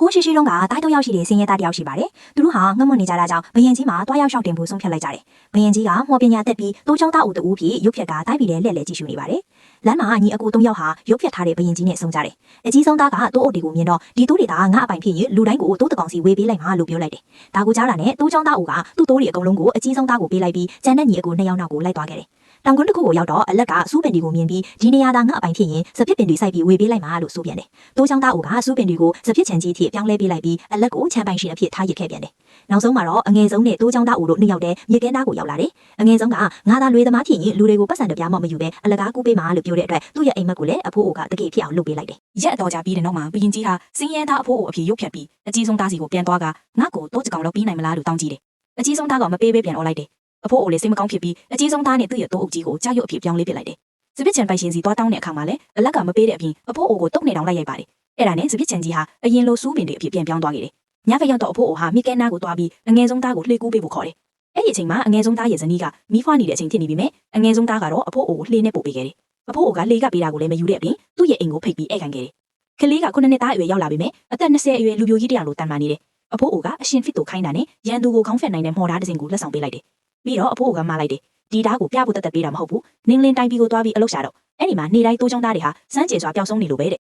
ခိုးရှိရှိတုန်းကတိုင်းတော့ရောက်ရှိတဲ့စင်ရဲသားတယောက်ရှိပါတယ်။သူတို့ဟာငတ်မွတ်နေကြတာကြောင့်ဘယင်ကြီးမှာတွားရောက်ရှောက်တင်ဖို့ဆုံးဖြတ်လိုက်ကြတယ်။ဘယင်ကြီးကမော်ပညာတက်ပြီးတိုးချောင်းသားဦးတူဖြစ်ရုပ်ဖြက်ကတိုက်ပြီးလဲလှည့်လဲကြည့်ရှုနေပါတယ်။လမ်းမှာညီအကို၃ယောက်ဟာရုပ်ဖြက်ထားတဲ့ဘယင်ကြီးနဲ့ဆုံကြတယ်။အကြီးဆုံးသားကတိုးအုပ်တွေကိုမြင်တော့ဒီတိုးတွေကငါအပိုင်ဖြစ်ရင်လူတိုင်းကိုတိုးတကောင်စီဝေပေးလိုက်မှာလို့ပြောလိုက်တယ်။ဒါကိုကြားတာနဲ့တိုးချောင်းသားဦးကသူ့တိုးတွေအကုန်လုံးကိုအကြီးဆုံးသားကိုပေးလိုက်ပြီးကျန်တဲ့ညီအကို၂ယောက်နောက်ကိုလိုက်သွားခဲ့တယ်။တောင်ကွန်းတစ်ခုကိုရောက်တော့အလက်ကစူးပင်တွေကိုမြင်ပြီးဒီနေရာသာငါအပိုင်ဖြစ်ရင်စပစ်ပင်တွေစိုက်ပြီးဝေပေးလိုက်မှာလို့ဆိုပြန်တယ်။တိုးချောင်းသားဦးကစူးပင်တွေကိုစပစ်ချန်ကြီးအဖြစ်ပြောင်းလဲပေးလိုက်ပြီးအလက်ကိုချမ်းပိုင်ရှင်အဖြစ်ထားရစ်ခဲ့ပြန်တယ်။နောက်ဆုံးမှာတော့အငယ်ဆုံးနဲ့တိုးချောင်းသားဦးတို့နှစ်ယောက်တည်းမြေကင်းသားကိုရောက်လာတယ်။အငယ်ဆုံးကငါသာလွေသမားဖြစ်ရင်လူတွေကိုပတ်စံတပြားမှမယူပဲအလကားကူးပေးမှာလို့ပြောတဲ့အတွက်သူ့ရဲ့အိမ်မက်ကိုလည်းအဖိုးအိုကတကယ်ဖြစ်အောင်လုပ်ပေးလိုက်တယ်။ရက်အတော်ကြာပြီးတဲ့နောက်မှာဘယင်ကြီးဟာစင်းရဲသားအဖိုးအိုအဖြစ်ရုပ်ဖြတ်ပြီးအကြီးဆုံးသားစီကိုပြန်သွားကငါ့ကိုတိုးချကောင်လောက်ပြီးနိုင်မလားလို့တောင်းကြည့်တယ်။အကြီးဆုံးသားကမပေးပေးပြန်អော်လိုက်တယ်။အဖိုးအိုလည်းစိတ်မကောင်းဖြစ်ပြီးအကြီးဆုံးသားနဲ့သူ့ရဲ့တိုးအုပ်ကြီးကိုကြားရွတ်အဖြစ်ပြောင်းလဲပစ်လိုက်တယ်။စပစ်ချန်ပိုင်ရှင်စီသွားတောင်းတဲ့အခါမှာလည်းအလက်ကမပေးတဲ့အပြင်အဖိုးအိုကိုတုတ်နေတောင်လိုက်ရိုက်ပါတယ်။အဲ့ဒါနဲ့စပစ်ချန်ကြီးဟာအရင်လိုစူးပင်တွေအဖြစ်ပြန်ပြောင်းသွားခဲ့တယ်။ညဖက်ရောက်တော့အဖိုးအိုဟာမိကဲနားကိုသွားပြီးအငယ်ဆုံးသားကိုလှေကူးပေးဖို့ခေါ်တယ်။အဲ့ဒီအချိန်မှာအငယ်ဆုံးသားရဲ့ဇနီးကမိဖွားနေတဲ့အချိန်ဖြစ်နေပြီမဲ့အငယ်ဆုံးသားကတော့အဖိုးအိုကိုလှေနဲ့ပို့ပေးခဲ့တယ်။အဖိုးအိုကလှေကပေးတာကိုလည်းမယူတဲ့အပြင်သူ့ရဲ့အိမ်ကိုဖိတ်ပြီးဧည့်ခံခဲ့တယ်။ကလေးက9နှစ်သားအရွယ်ရောက်လာပြီမဲ့အသက်20အရွယ်လူပြိုကြီးတယောက်လိုတန်မာနေတယ်။အဖိုးအိုကအရှင်ဖြစ်သူခိုင်းတာနဲ့ရန်သူကိုခေါင်းဖက်နိုင်တဲ့မော်ဒါတစ်စင်ကိုလက်ဆောင်ပေးလိုက်တယ်။ပြီးတော့အဖိုးအိုကမှားလိုက်တယ်။ဒီဓာတ်ကိုပြဖို့တက်တက်ပေးတာမဟုတ်ဘူး။နင်းလင်းတိုင်းပြီးကိုသွားပြီးအလုပ်ရှာတော့အဲ့ဒီမှာနေတိုင်းတိုးချောင်းသားတွေဟာစမ်းကြဲစွာပျောက်ဆုံးနေလို့ပဲတဲ့